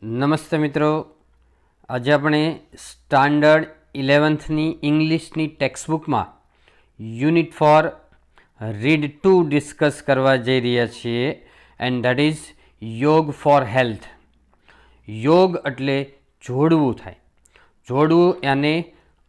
નમસ્તે મિત્રો, આજે આપણે સ્ટાન્ડર્ડ 11થની ઇંગ્લિશની ટેક્સ્ટબુકમાં યુનિટ 4 રીડ 2 ડિસ્કસ કરવા જઈ રહ્યા છીએ એન્ડ દેટ ઇઝ યોગ ફોર હેલ્થ. યોગ એટલે જોડવું થાય, જોડવું યાને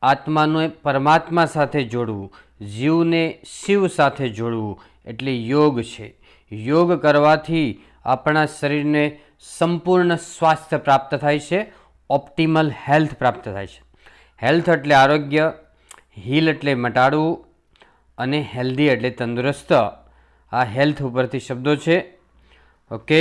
આત્માને પરમાત્મા સાથે જોડવું, જીવને શિવ સાથે જોડવું એટલે યોગ છે. યોગ કરવાથી આપણા શરીરને સંપૂર્ણ સ્વાસ્થ્ય પ્રાપ્ત થાય છે, ઓપ્ટિમલ હેલ્થ પ્રાપ્ત થાય છે. હેલ્થ એટલે આરોગ્ય, હીલ એટલે મટાડવું અને હેલ્ધી એટલે તંદુરસ્ત. આ હેલ્થ ઉપરથી શબ્દો છે. ઓકે,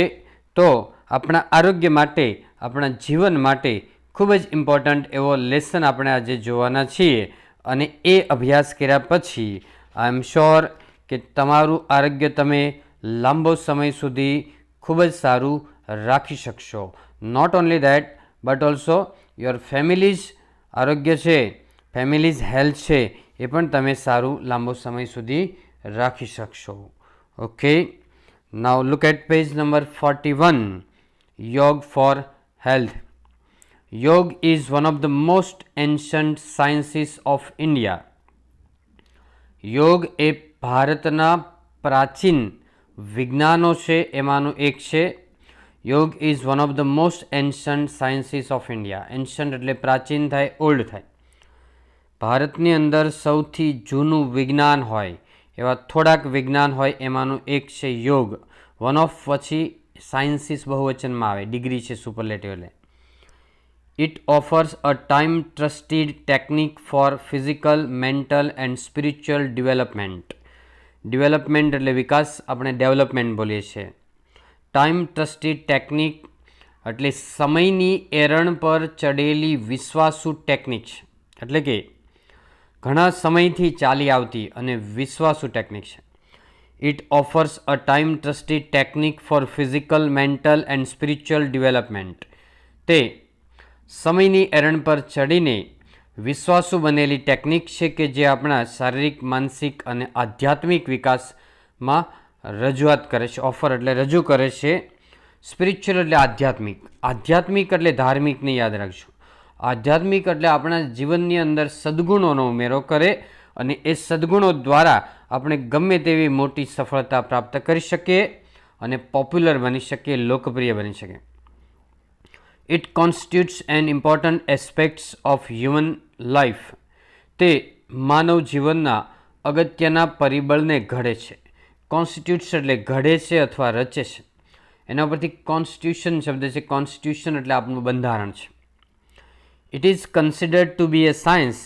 તો આપણા આરોગ્ય માટે, આપણા જીવન માટે ખૂબ જ ઇમ્પોર્ટન્ટ એવો લેસન આપણે આજે જોવાના છીએ અને એ અભ્યાસ કર્યા પછી આઈ એમ શ્યોર કે તમારું આરોગ્ય તમે લાંબો સમય સુધી ખૂબ જ સારું રાખી શકશો. Not only that but also your families આરોગ્ય છે, ફેમિલીઝ હેલ્થ છે એ પણ તમે સારું લાંબો સમય સુધી રાખી શકશો. Okay, now look at page number 41. Yoga for health. Yoga is one of the most ancient sciences of India. યોગ એ ભારતના પ્રાચીન વિજ્ઞાનો છે એમાંનું એક છે. Yoga is one of the most ancient sciences of India. Ancient એટલે પ્રાચીન થાય, ઓલ્ડ થાય. ભારતની અંદર સૌથી જૂનું વિજ્ઞાન હોય એવા થોડાક વિજ્ઞાન હોય એમાંનું એક છે યોગ. વન ઓફ પછી સાયન્સીસ બહુવચનમાં આવે, ડિગ્રી છે સુપરલેટિવ એટલે. It offers a time trusted technique for physical, mental and spiritual development. Development એટલે વિકાસ, આપણે ડેવલપમેન્ટ બોલીએ છીએ. ટાઈમ ટ્રસ્ટેડ ટેકનિક એટલે સમયની એરણ પર ચડેલી વિશ્વાસુ ટેકનિક છે, એટલે કે ઘણા સમયથી ચાલી આવતી અને વિશ્વાસુ ટેકનિક છે. It offers a time trusted technique for physical, mental and spiritual development. તે સમયની એરણ પર ચડીને વિશ્વાસુ બનેલી ટેકનિક છે કે જે આપણા શારીરિક, માનસિક અને આધ્યાત્મિક વિકાસમાં રજૂઆત કરે છે. ઓફર એટલે રજૂ કરે છે. સ્પિરિચ્યુઅલ એટલે આધ્યાત્મિક, આધ્યાત્મિક એટલે ધાર્મિકને યાદ રાખજો. આધ્યાત્મિક એટલે આપણા જીવનની અંદર સદ્ગુણોનો ઉમેરો કરે અને એ સદ્ગુણો દ્વારા આપણે ગમે તેવી મોટી સફળતા પ્રાપ્ત કરી શકીએ અને પોપ્યુલર બની શકીએ, લોકપ્રિય બની શકીએ. It constitutes an important aspects of human life. તે માનવ જીવનના અગત્યના પરિબળને ઘડે છે. કોન્સ્ટિટ્યુટ્સ એટલે ઘડે છે અથવા રચે છે. એના પરથી કોન્સ્ટિટ્યુશન શબ્દ છે. કોન્સ્ટિટ્યુશન એટલે આપણું બંધારણ છે. It is considered to be a science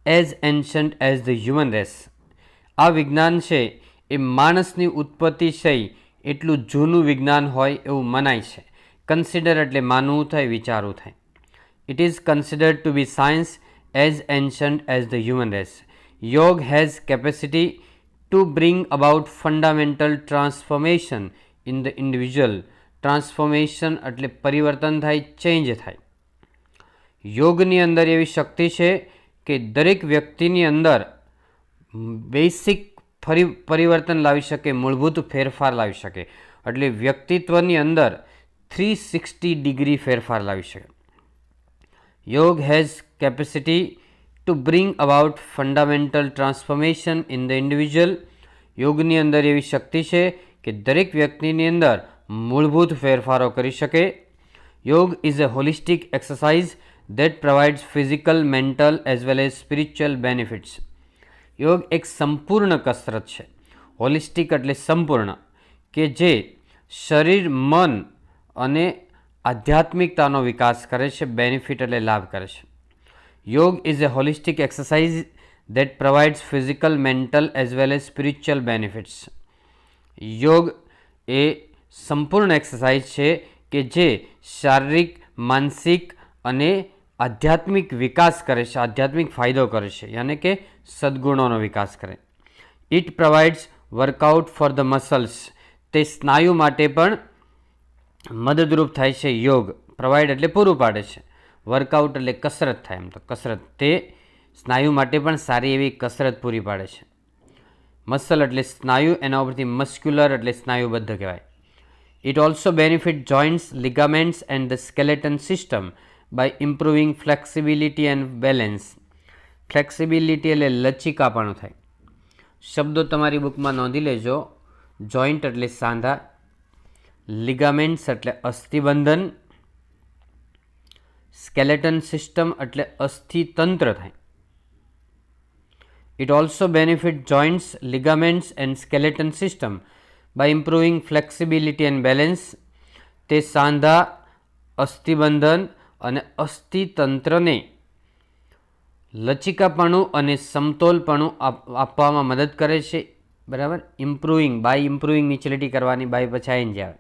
as ancient as the human race. આ વિજ્ઞાન છે એ માણસની ઉત્પત્તિ થઈ એટલું જૂનું વિજ્ઞાન હોય એવું મનાય છે. કન્સિડર એટલે માનવું થાય, વિચારવું થાય. It is considered to be science as ancient as the human race. Yoga has capacity to bring about fundamental transformation in the individual. Transformation એટલે પરિવર્તન થાય, ચેન્જ થાય. યોગની અંદર એવી શક્તિ છે કે દરેક વ્યક્તિની અંદર બેસિક પરિવર્તન લાવી શકે, મૂળભૂત ફેરફાર લાવી શકે. એટલે વ્યક્તિત્વની અંદર 360 ડિગ્રી ફેરફાર લાવી શકે. યોગ has capacity to bring about fundamental transformation in the individual. યોગની અંદર એવી શક્તિ છે કે દરેક વ્યક્તિની અંદર મૂળભૂત ફેરફારો કરી શકે. યોગ is a holistic exercise that provides physical, mental as well as spiritual benefits. યોગ એક સંપૂર્ણ કસરત છે. હોલિસ્ટિક એટલે સંપૂર્ણ, કે જે શરીર, મન અને આધ્યાત્મિકતાનો વિકાસ કરે છે. બેનિફિટ એટલે લાભ કરે છે. Yoga is a holistic exercise that provides physical, mental as well as spiritual benefits. યોગ એ સંપૂર્ણ એક્સરસાઇઝ છે કે જે શારીરિક, માનસિક અને આધ્યાત્મિક વિકાસ કરે છે, આધ્યાત્મિક ફાયદો કરે છે, યાને કે સદ્ગુણોનો વિકાસ કરે. It provides workout for the muscles. તે સ્નાયુ માટે પણ મદદરૂપ થાય છે. યોગ પ્રોવાઇડ એટલે પૂરું પાડે છે. વર્કઆઉટ એટલે કસરત થાય, એમ તો કસરત. તે સ્નાયુ માટે પણ સારી એવી કસરત પૂરી પાડે છે. મસલ એટલે સ્નાયુ, એના ઉપરથી મસ્ક્યુલર એટલે સ્નાયુબદ્ધ કહેવાય. It also benefits joints, ligaments and the skeleton system by improving flexibility and balance. Flexibility એટલે લચીકાપણું થાય. શબ્દો તમારી બુકમાં નોંધી લેજો. જોઈન્ટ એટલે સાંધા, લિગામેન્ટ્સ એટલે અસ્થિબંધન, સ્કેલેટન સિસ્ટમ એટલે અસ્થિતંત્ર થાય. It also benefits joints, ligaments and skeleton system by improving flexibility and balance. તે સાંધા, અસ્થિબંધન અને અસ્થિતંત્રને લચીકાપણું અને સમતોલપણું આપવામાં મદદ કરે છે. બરાબર. ઇમ્પ્રુવિંગ નીચે લીટી કરવાની, બાય પછી આઈએનજી આવે.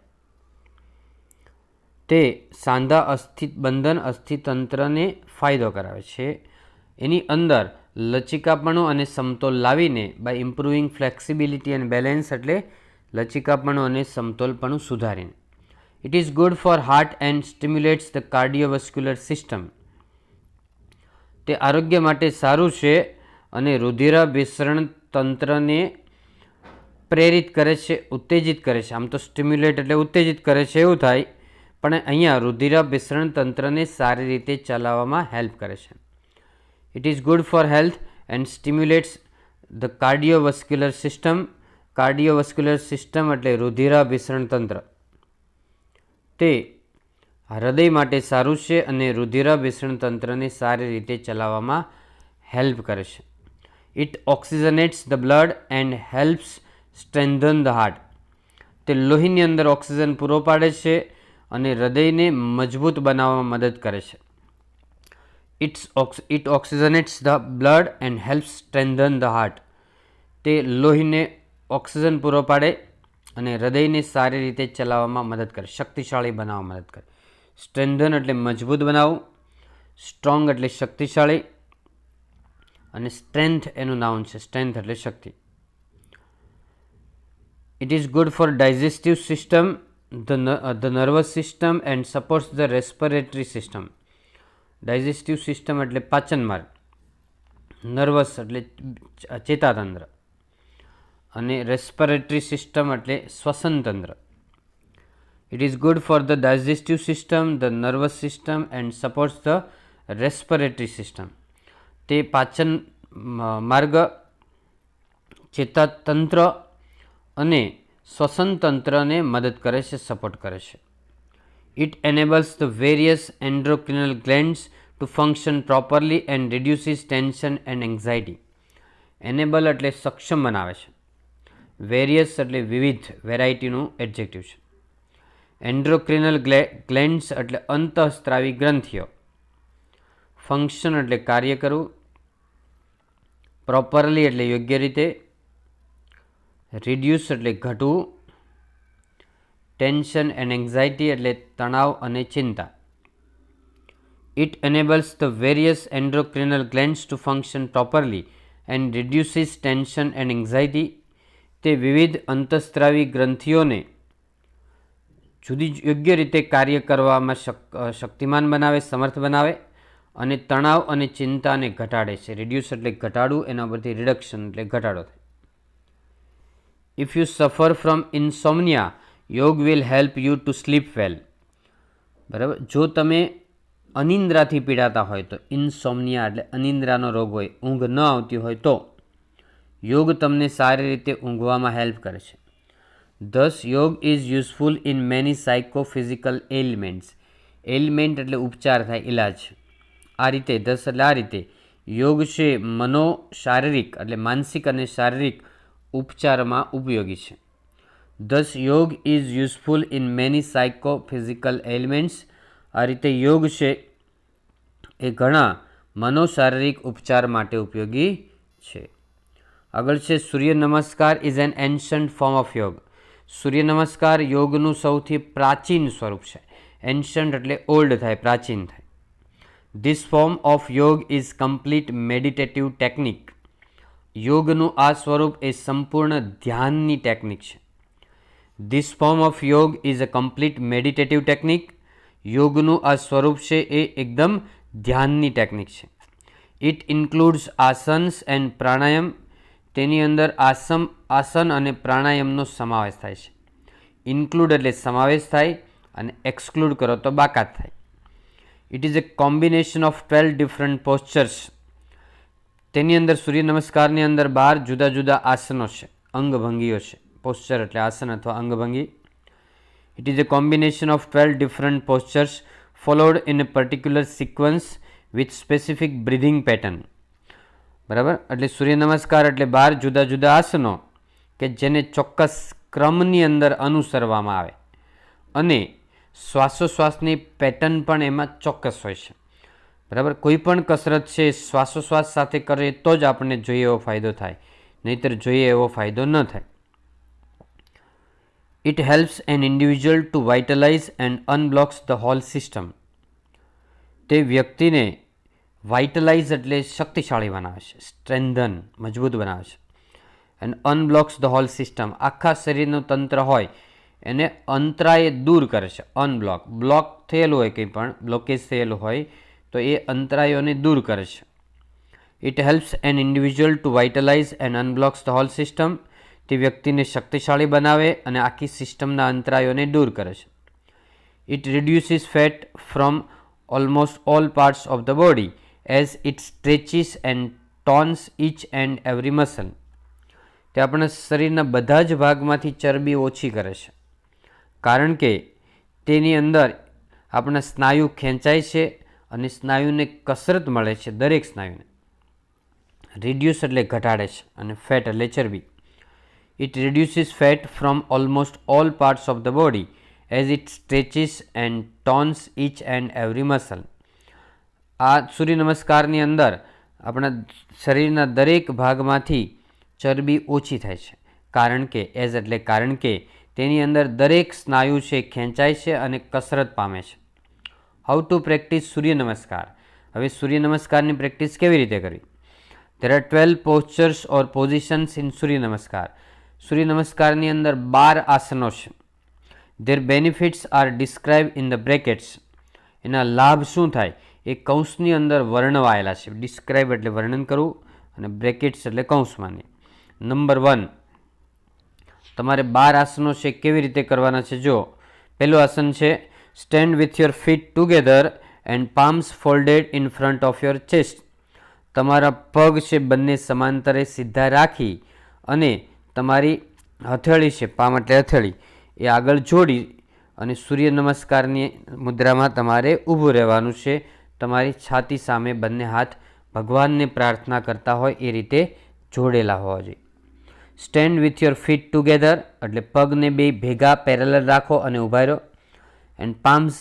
તે સાંધા, અસ્થિબંધન, અસ્થિતંત્રને ફાયદો કરાવે છે. એની અંદર લચીકાપણું અને સમતોલ લાવીને by improving flexibility and balance એટલે લચીકાપણું અને સમતોલપણું સુધારીને. It is good for heart and stimulates the cardiovascular system. તે આરોગ્ય માટે સારું છે અને રુધિરાભિસરણ તંત્રને પ્રેરિત કરે છે, ઉત્તેજિત કરે છે. આમ તો સ્ટિમ્યુલેટ એટલે ઉત્તેજિત કરે છે એવું થાય, પણ અહીંયા રુધિરાભિસરણ તંત્રને સારી રીતે ચલાવવામાં હેલ્પ કરે છે. It is good for health and stimulates the cardiovascular system. Cardiovascular system એટલે રુધિરાભિસરણ તંત્ર. તે હૃદય માટે સારું છે અને રુધિરાભિસરણ તંત્રને સારી રીતે ચલાવવામાં હેલ્પ કરે છે. It oxygenates the blood and helps strengthen the heart. તે લોહીની અંદર ઓક્સિજન પૂરો પાડે છે અને હૃદયને મજબૂત બનાવવામાં મદદ કરે છે. It oxygenates the blood and helps strengthen the heart. તે લોહીને ઓક્સિજન પૂરો પાડે અને હૃદયને સારી રીતે ચલાવવામાં મદદ કરે, શક્તિશાળી બનાવવામાં મદદ કરે. સ્ટ્રેન્ધન એટલે મજબૂત બનાવવું, સ્ટ્રોંગ એટલે શક્તિશાળી, અને સ્ટ્રેન્થ એનું નાઉન છે. સ્ટ્રેન્થ એટલે શક્તિ. It is good for digestive system, the nervous system and supports the respiratory system. Digestive system એટલે પાચન માર્ગ, નર્વસ એટલે ચેતાતંત્ર, અને રેસ્પિરેટરી સિસ્ટમ એટલે શ્વસન તંત્ર. It is good for the digestive system, the nervous system and supports the respiratory system. તે પાચન માર્ગ, ચેતાતંત્ર અને શ્વસન તંત્રને મદદ કરે છે, સપોર્ટ કરે છે. It enables the various endocrinal glands to function properly and reduces tension and anxiety. Enable એટલે સક્ષમ બનાવે છે. વેરિયસ એટલે વિવિધ, વેરાયટીનું એડજેક્ટિવ છે. એન્ડ્રોક્રિનલ ગ્લેન્ડ્સ એટલે અંતઃસ્ત્રાવી ગ્રંથિઓ. ફંક્શન એટલે કાર્ય કરવું. પ્રોપરલી એટલે યોગ્ય રીતે. રિડ્યુસ એટલે ઘટવું. ટેન્શન એન્ડ એન્ઝાયટી એટલે તણાવ અને ચિંતા. It enables the various endocrinal glands to function properly and reduces tension and anxiety. તે વિવિધ અંતઃસ્ત્રાવી ગ્રંથિઓને યોગ્ય રીતે કાર્ય કરવામાં શક્તિમાન બનાવે, સમર્થ બનાવે, અને તણાવ અને ચિંતાને ઘટાડે છે. રિડ્યુસ એટલે ઘટાડવું, એના પરથી રિડક્શન એટલે ઘટાડો થાય. If you suffer from insomnia, yoga will help you to sleep well. બરાબર. જો તમે અનિંદ્રાથી પીડાતા હોય તો, ઇન્સોમ્નિયા એટલે અનિંદ્રાનો રોગ હોય, ઊંઘ ન આવતી હોય તો યોગ તમને સારી રીતે ઊંઘવામાં હેલ્પ કરે છે. Thus, yoga is useful in many psychophysical elements. Element એટલે ઉપચાર થાય, ઇલાજ. આ રીતે, ધસ એટલે આ રીતે યોગ છે શારીરિક એટલે માનસિક અને શારીરિક ઉપચારમાં ઉપયોગી છે. Thus, yoga is useful in many psychophysical elements. આ રીતે યોગ છે એ ઘણા મનોશારીરિક ઉપચાર માટે ઉપયોગી છે. આગળ છે સૂર્ય નમસ્કાર ઇઝ એન એન્શન્ટ ફોર્મ ઓફ યોગ. સૂર્ય નમસ્કાર યોગનું સૌથી પ્રાચીન સ્વરૂપ છે. એન્શન્ટ એટલે ઓલ્ડ થાય, પ્રાચીન થાય. ધીસ ફોર્મ ઓફ યોગ ઇઝ કમ્પ્લીટ મેડિટેટિવ ટેકનિક. યોગનું આ સ્વરૂપ એ સંપૂર્ણ ધ્યાનની ટેકનિક છે. ધીસ ફોર્મ ઓફ યોગ is a complete meditative technique. યોગનું આ સ્વરૂપ છે એ એકદમ ધ્યાનની ટેકનિક છે. ઇટ ઇન્ક્લુડ્સ આસન્સ એન્ડ પ્રાણાયામ. તેની અંદર આસન અને પ્રાણાયામનો સમાવેશ થાય છે. ઇન્ક્લુડ એટલે સમાવેશ થાય અને એક્સક્લુડ કરો તો બાકાત થાય. It is a combination of 12 different postures. તેની અંદર સૂર્ય નમસ્કારની અંદર 12 જુદા જુદા આસનો છે, અંગભંગીઓ છે. પોસ્ચર એટલે આસન અથવા અંગભંગી. It is a combination of 12 different postures followed in a particular sequence with specific breathing pattern. બરાબર, એટલે સૂર્ય નમસ્કાર એટલે 12 જુદા જુદા આસનો કે જેને ચોક્કસ ક્રમની અંદર અનુસરવામાં આવે અને શ્વાસોશ્વાસની પેટર્ન પણ એમાં ચોક્કસ હોય છે. બરાબર, કોઈ પણ કસરત છે શ્વાસોશ્વાસ સાથે કરે તો જ આપણને જોઈએ એવો ફાયદો થાય, નહીંતર જોઈએ એવો ફાયદો ન થાય. It helps an individual to vitalize and unblocks the whole system. તે વ્યક્તિને વાઇટલાઇઝ એટલે શક્તિશાળી બનાવે છે, સ્ટ્રેન્ધન મજબૂત બનાવે છે, and unblocks the whole system આખા શરીરનું તંત્ર હોય એને અંતરાય દૂર કરે છે. અનબ્લોક બ્લોક થયેલું હોય, કંઈ પણ બ્લોકેજ થયેલું હોય તો એ અંતરાયોને દૂર કરે છે. It helps an individual to vitalize and unblocks the whole system. તે વ્યક્તિને શક્તિશાળી બનાવે અને આખી સિસ્ટમના અંતરાયોને દૂર કરે છે. It reduces fat from almost all parts of the body as it stretches and tones each and every muscle. તે આપણા શરીરના બધા જ ભાગમાંથી ચરબી ઓછી કરે છે, કારણ કે તેની અંદર આપણા સ્નાયુ ખેંચાય છે અને સ્નાયુને કસરત મળે છે, દરેક સ્નાયુને. રિડ્યુસ એટલે ઘટાડે છે અને ફેટ એટલે ચરબી. It reduces fat from almost all parts of the body as it stretches and tones each and every muscle. આ સૂર્ય નમસ્કારની અંદર આપણા શરીરના દરેક ભાગમાંથી ચરબી ઓછી થાય છે, કારણ કે તેની અંદર દરેક સ્નાયુ છે ખેંચાય છે અને કસરત પામે છે. હાઉ ટુ પ્રેક્ટિસ સૂર્ય નમસ્કાર. હવે સૂર્ય નમસ્કારની પ્રેક્ટિસ કેવી રીતે કરવી? There are 12 postures or positions in સૂર્ય નમસ્કાર. સૂર્ય નમસ્કારની અંદર 12 આસનો છે. Their benefits are described in the brackets. એના લાભ શું થાય એ કૌંસની અંદર વર્ણવાયેલા છે. ડિસ્ક્રાઇબ એટલે વર્ણન કરવું અને બ્રેકેટ્સ એટલે કૌંસમાંની. નંબર 1, તમારે 12 આસનો છે કેવી રીતે કરવાના છે જો. પહેલું આસન છે stand with your feet together and palms folded in front of your chest. તમારા પગ છે બંને સમાંતરે સીધા રાખી અને તમારી હથેળી છે, પામ એટલે હથેળી, એ આગળ જોડી અને સૂર્ય નમસ્કારની મુદ્રામાં તમારે ઊભું રહેવાનું છે. તમારી છાતી સામે બંને હાથ ભગવાનને પ્રાર્થના કરતા હોય એ રીતે જોડેલા હોવા જોઈએ. Stand with your feet together એટલે પગને બે ભેગા પેરેલલ રાખો અને ઊભા રહો. And palms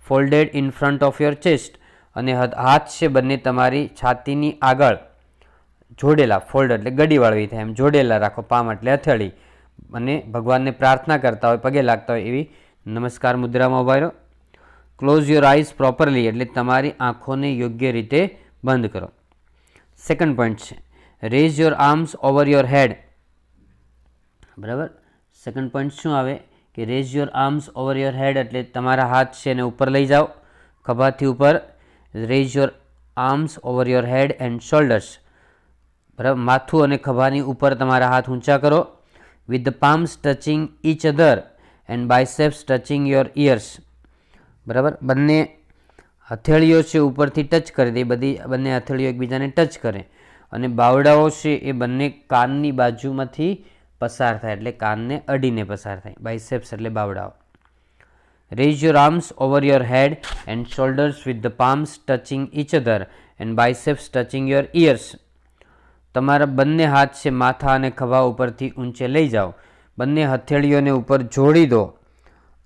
folded in front of your chest અને હાથ છે બંને તમારી છાતીની આગળ જોડેલા. ફોલ્ડ એટલે ગડી વાળવી થાય, એમ જોડેલા રાખો. પામ એટલે હથેળી અને ભગવાનને પ્રાર્થના કરતા હોય, પગે લાગતા હોય એવી નમસ્કાર મુદ્રામાં ઊભા રહો. ક્લોઝ યોર આઈઝ પ્રોપરલી એટલે તમારી આંખોને યોગ્ય રીતે બંધ કરો. સેકન્ડ પોઈન્ટ છે raise your arms over your head. બરાબર, સેકન્ડ પોઈન્ટ શું આવે કે raise your arms over your head એટલે તમારા હાથ છે એને ઉપર લઈ જાઓ, ખભાથી ઉપર. Raise your arms over your head and shoulders. બરાબર, માથું અને ખભાની ઉપર તમારા હાથ ઊંચા કરો. With the palms touching each other and biceps touching your ears. બરાબર, બંને હથેળીઓ છે ઉપરથી ટચ કરે દે, બંને હથેળીઓ એકબીજાને ટચ કરે અને બાવડાઓ છે એ બંને કાનની બાજુમાંથી પસાર થાય, એટલે કાનને અડીને પસાર થાય. બાયસેપ્સ એટલે બાવડાઓ. Raise your arms over your head and shoulders with the palms touching each other and biceps touching your ears. તમારા બંને હાથ છે માથા અને ખભા ઉપરથી ઊંચે લઈ જાઓ, બંને હથેળીઓને ઉપર જોડી દો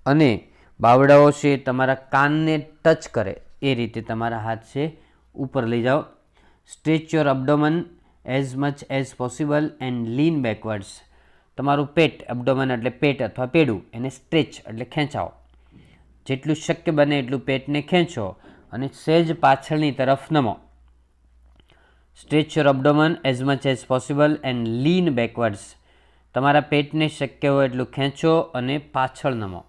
અને બાવડાઓ છે તમારા કાનને ટચ કરે એ રીતે તમારા હાથ છે ઉપર લઈ જાઓ. Stretch your abdomen as much as possible and lean backwards. તમારું પેટ, એબડોમન એટલે પેટ અથવા પેડું, એને સ્ટ્રેચ એટલે ખેંચાવો. જેટલું શક્ય બને એટલું પેટને ખેંચો અને સહેજ પાછળની તરફ નમો. Stretch your abdomen as much as possible and lean backwards. તમારા પેટને શક્ય હોય એટલું ખેંચો અને પાછળ નમો.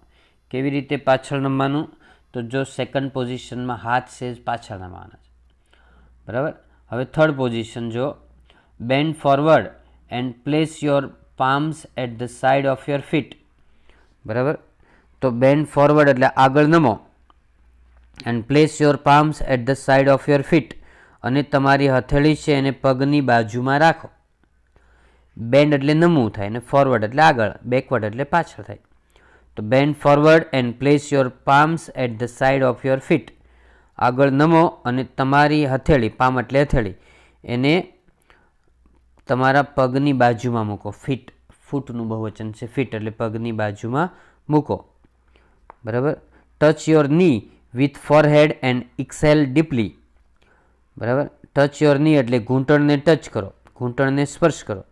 કેવી રીતે પાછળ નમવાનું? તો જો સેકન્ડ પોઝિશનમાં હાથ સહેજ પાછળ નમવાના છે. બરાબર, હવે થર્ડ પોઝિશન જો. Bend forward and place your palms at the side of your feet. બરાબર. તો બેન્ડ ફોરવર્ડ એટલે આગળ નમો. And place your palms at the side of your feet, અને તમારી હથેળી છે એને પગની બાજુમાં રાખો. બેન્ડ એટલે નમવું થાય, અને ફોરવર્ડ એટલે આગળ, બેકવર્ડ એટલે પાછળ થાય. તો bend forward and place your palms at the side of your feet, આગળ નમો અને તમારી હથેળી, પામ એટલે હથેળી, એને તમારા પગની બાજુમાં મૂકો. ફીટ, ફૂટનું બહુવચન છે, ફીટ એટલે પગની બાજુમાં મૂકો. બરાબર. ટચ યોર ની વિથ ફોરહેડ એન્ડ એક્સહેલ ડીપલી. બરાબર. ટચ યોર ની એટલે ઘૂંટણને ટચ કરો, ઘૂંટણને સ્પર્શ કરો.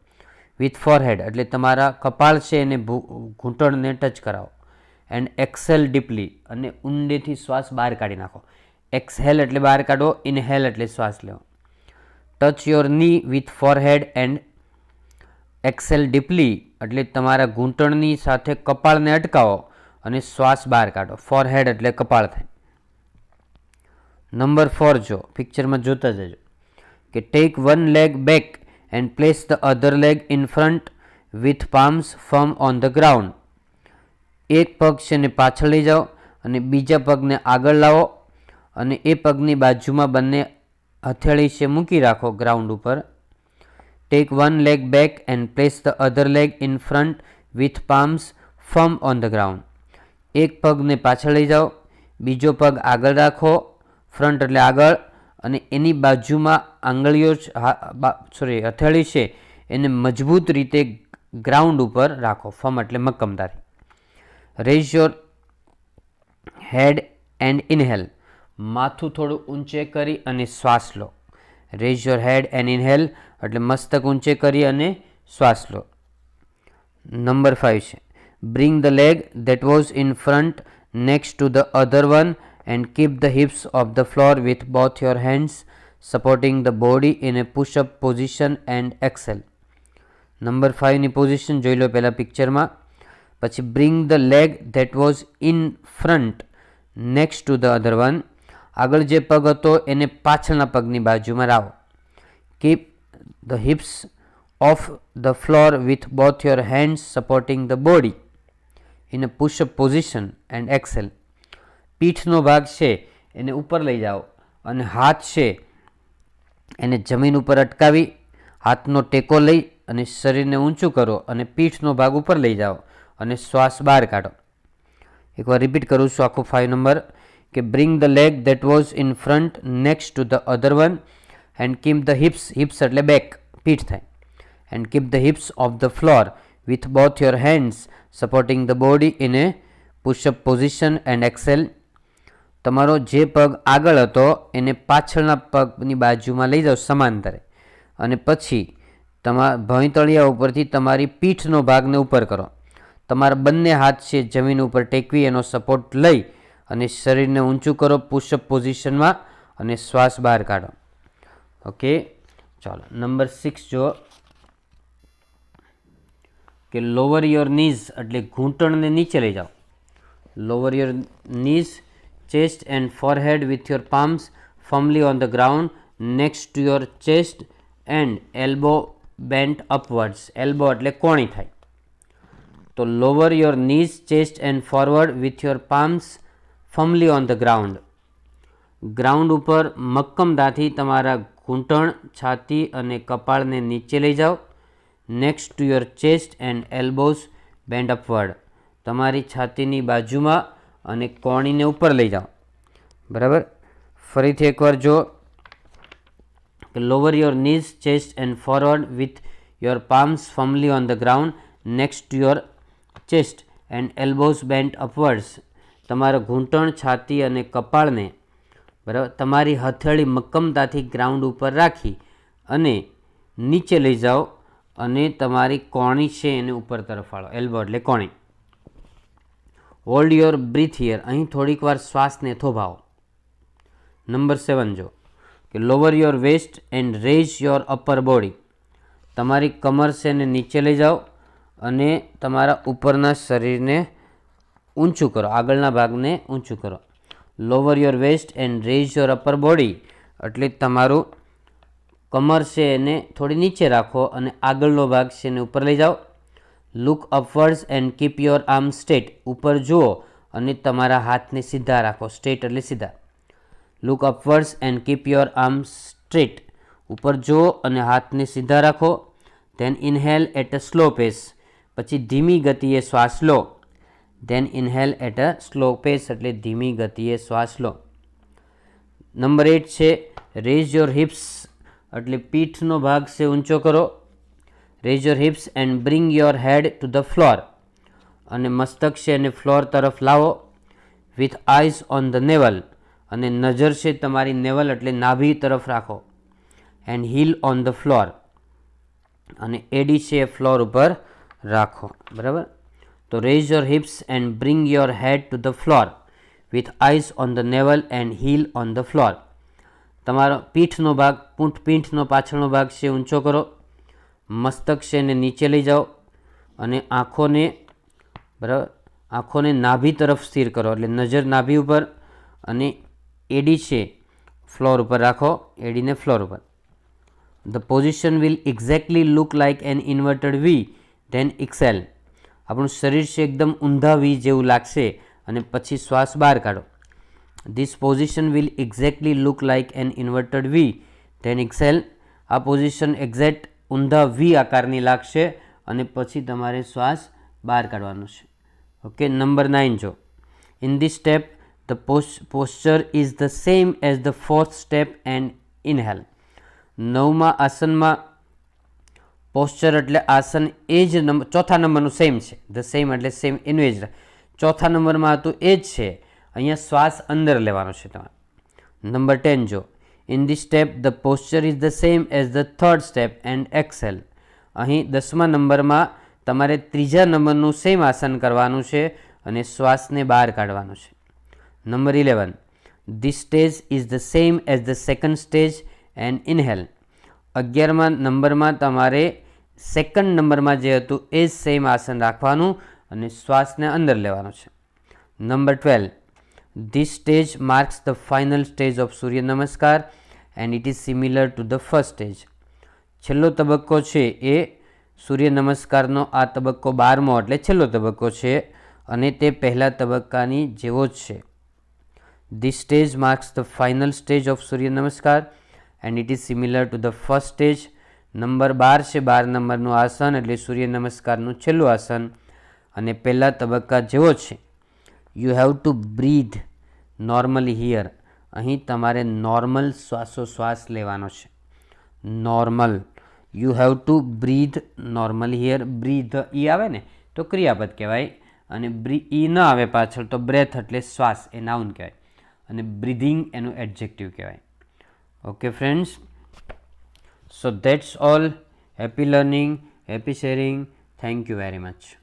વિથ ફોરહેડ એટલે તમારા કપાળ છે એને ઘૂંટણને ટચ કરાવો. એન્ડ એક્સહેલ ડીપલી, અને ઊંડેથી શ્વાસ બહાર કાઢી નાખો. એક્સહેલ એટલે બહાર કાઢો, ઇનહેલ એટલે શ્વાસ લેવો. ટચ યોર ની વિથ ફોરહેડ એન્ડ એક્સહેલ ડીપલી એટલે તમારા ઘૂંટણની સાથે કપાળને અટકાવો અને શ્વાસ બહાર કાઢો. ફોરહેડ એટલે કપાળ થાય. નંબર 4 જો પિક્ચરમાં જોતા જજો કે take one leg back and place the other leg in front with palms firm on the ground. એક પગ છે ને પાછળ લઈ જાઓ અને બીજા પગને આગળ લાવો અને એ પગની બાજુમાં બંને હથેળી છે મૂકી રાખો ગ્રાઉન્ડ ઉપર. Take one leg back and place the other leg in front with palms firm on the ground. એક પગને પાછળ લઈ જાઓ, બીજો પગ આગળ રાખો, ફ્રન્ટ એટલે આગળ, અને એની બાજુમાં આંગળીઓ હથેળી છે એને મજબૂત રીતે ગ્રાઉન્ડ ઉપર રાખો. ફર્મ એટલે મક્કમતાથી. Rays your head and inhale, માથું થોડું ઊંચે કરી અને શ્વાસ લો. Rays your head and inhale એટલે મસ્તક ઊંચે કરી અને શ્વાસ લો. નંબર 5 છે bring the leg that was in front next to the other one and keep the hips off the floor with both your hands supporting the body in a pushup position and exhale. Number 5ની position જોઈ લો પહેલાં પિક્ચરમાં. પછી bring the leg that was in front next to the other one, આગળ જે પગ હતો એને પાછળના પગની બાજુમાં લાવો. Keep the hips off the floor with both your hands supporting the body in a pushup position and exhale. પીઠનો ભાગ છે એને ઉપર લઈ જાઓ અને હાથ છે એને જમીન ઉપર અટકાવી હાથનો ટેકો લઈ અને શરીરને ઊંચું કરો અને પીઠનો ભાગ ઉપર લઈ જાઓ અને શ્વાસ બહાર કાઢો. એકવાર રિપીટ કરું છું આખું 5 નંબર કે bring the leg that was in front next to the other one and keep the hips, hips એટલે બેક, પીઠ થાય, and keep the hips off the floor with both your hands supporting the body in a pushup position and exhale. તમારો જે પગ આગળ હતો એને પાછળના પગની બાજુમાં લઈ જાઓ સમાંતરે, અને પછી ભોંયતળિયા ઉપરથી તમારી પીઠનો ભાગને ઉપર કરો. તમારા બંને હાથ છે જમીન ઉપર ટેકવી એનો સપોર્ટ લઈ અને શરીરને ઊંચું કરો પુશઅપ પોઝિશનમાં અને શ્વાસ બહાર કાઢો. ઓકે, ચાલો નંબર 6 જો કે લોવર યોર નીઝ એટલે ઘૂંટણને નીચે લઈ જાઓ. Lower your knees, chest and forehead with your palms firmly on the ground next to your chest and elbow bent upwards. elbow એટલે કોણી થાય. તો lower your knees, chest and forward with your palms firmly on the ground. Ground ઉપર મક્કમતાથી તમારા ઘૂંટણ, છાતી અને કપાળને નીચે લઈ જાઓ. Next to your chest and elbows bend upward, તમારી છાતીની બાજુમાં અને કોણીને ઉપર લઈ જાઓ. બરાબર. ફરીથી એકવાર જો કે lower your knees, chest and forward with your palms firmly on the ground next to your chest and elbows bent upwards, તમારા ઘૂંટણ, છાતી અને કપાળને બરાબર તમારી હથેળી મક્કમતાથી ગ્રાઉન્ડ ઉપર રાખી અને નીચે લઈ જાઓ અને તમારી કોણી છે એને ઉપર તરફ વાળો. એલ્બો એટલે કોણી. હોલ્ડ યોર બ્રીથ હિયર, અહીં થોડીક વાર શ્વાસને થોભાવો. નંબર 7 જો કે lower your waist and raise your upper body, તમારી કમર છે એને નીચે લઈ જાઓ અને તમારા ઉપરના શરીરને ઊંચું કરો, આગળના ભાગને ઊંચું કરો. Lower your waist and raise your upper body એટલે તમારું કમર છે એને થોડી નીચે રાખો અને આગળનો ભાગ છે એને ઉપર લઈ જાઓ. Look upwards and keep your arm straight, ઉપર જુઓ અને તમારા હાથને સીધા રાખો, સ્ટ્રેટ એટલે સીધા. Look upwards and keep your arm straight, ઉપર જુઓ અને હાથને સીધા રાખો. Then inhale at a slow pace, પછી ધીમી ગતિએ શ્વાસ લો. Then inhale at a slow pace એટલે ધીમી ગતિએ શ્વાસ લો. નંબર 8 છે રેઝ યોર હિપ્સ, એટલે પીઠનો ભાગ છે ઊંચો કરો. Raise your hips and bring your head to the floor, અને મસ્તક છે એને ફ્લોર તરફ લાવો. With eyes on the navel, અને નજર છે તમારી નેવલ એટલે નાભી તરફ રાખો. And heel on the floor, અને એડી છે એ ફ્લોર ઉપર રાખો. બરાબર. તો raise your hips and bring your head to the floor with eyes on the navel and heel on the floor. તમારો પીઠનો ભાગ, પીઠનો પાછળનો ભાગ છે ઊંચો કરો. મસ્તક છે એને નીચે લઈ જાઓ અને આંખોને, બરાબર, આંખોને નાભી તરફ સ્થિર કરો, એટલે નજર નાભી ઉપર અને એડી છે ફ્લોર ઉપર રાખો, એડીને ફ્લોર ઉપર. The position will exactly look like an inverted V, then exhale. આપણું શરીર છે એકદમ ઊંધા વી જેવું લાગશે અને પછી શ્વાસ બહાર કાઢો. This position will exactly look like an inverted V, then exhale. આ પોઝિશન એક્ઝેક્ટ ઊંધા વી આકારની લાગશે અને પછી તમારે શ્વાસ બહાર કાઢવાનો છે. ઓકે. નંબર 9 જો. In this step the posture is the same as the fourth step and inhale. 9મા આસનમાં પોસ્ચર એટલે આસન એ જ ચોથા નંબરનું સેમ છે. ધ સેમ એટલે સેમ એનું એ જ. ચોથા નંબરમાં હતું એ જ છે. અહીંયા શ્વાસ અંદર લેવાનો છે તમારે. નંબર 10 જો. In this step the posture is the same as the third step and exhale. અહીં 10મા નંબરમાં તમારે ત્રીજા નંબરનું સેમ આસન કરવાનું છે અને શ્વાસને બહાર કાઢવાનું છે. Number 11. This stage is the same as the second stage and inhale. 11મા નંબરમાં તમારે સેકન્ડ નંબરમાં જે હતું એ જ સેમ આસન રાખવાનું અને શ્વાસને અંદર લેવાનો છે. Number 12. This stage marks the final stage of Surya Namaskar and it is similar to the first stage. છેલ્લો તબક્કો છે એ સૂર્ય નમસ્કારનો આ તબક્કો 12મો એટલે છેલ્લો તબક્કો છે અને તે પહેલા તબક્કાની જેવો જ છે. This stage marks the final stage of Surya Namaskar and it is similar to the first stage. Number 12 છે 12 નંબરનું આસન એટલે સૂર્ય નમસ્કારનું છેલ્લું આસન અને પહેલા તબક્કા જેવો છે. You have to breathe normally here. અહીં તમારે નોર્મલ શ્વાસોશ્વાસ લેવાનો છે. Normal. You have to breathe normally here. Breathe ઈ આવે ને તો ક્રિયાપદ કહેવાય, અને ઈ ન આવે પાછળ તો બ્રેથ એટલે શ્વાસ, એ નાઉન કહેવાય, અને બ્રીધિંગ એનું એડજેક્ટિવ કહેવાય. Okay friends, so that's all. Happy learning, happy sharing. Thank you very much.